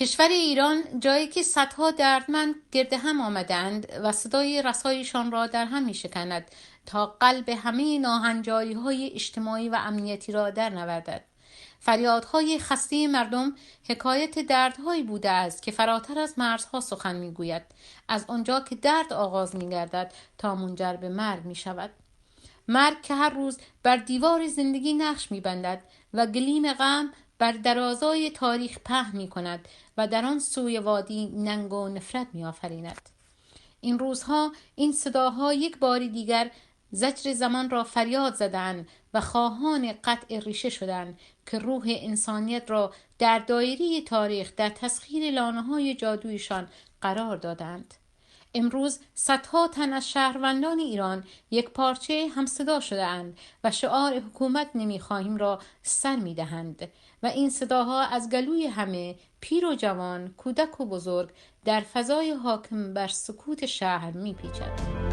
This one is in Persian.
کشور ایران جایی که صدها دردمند گرد هم آمدند و صدای رسایشان را در هم می شکند تا قلب همه ناهنجاری های اجتماعی و امنیتی را در نوردد. فریادهای خسته مردم حکایت دردهایی بوده است که فراتر از مرزها سخن می گوید، از آنجا که درد آغاز می گردد تا منجر به مرگ می شود. مرگ که هر روز بر دیوار زندگی نقش می بندد و گلیم غم بر درازای تاریخ پهن می کند و در آن سوی وادی ننگ و نفرت می آفریند. این روزها این صداها یک بار دیگر زجر زمان را فریاد زدند و خواهان قطع ریشه شدند که روح انسانیت را در دایره تاریخ در تسخیر لانه‌های جادویشان قرار دادند. امروز صدها تن از شهروندان ایران یک پارچه همصدا شده‌اند و شعار حکومت نمی‌خواهیم را سر می‌دهند و این صداها از گلوی همه، پیر و جوان، کودک و بزرگ، در فضای حاکم بر سکوت شهر می‌پیچد.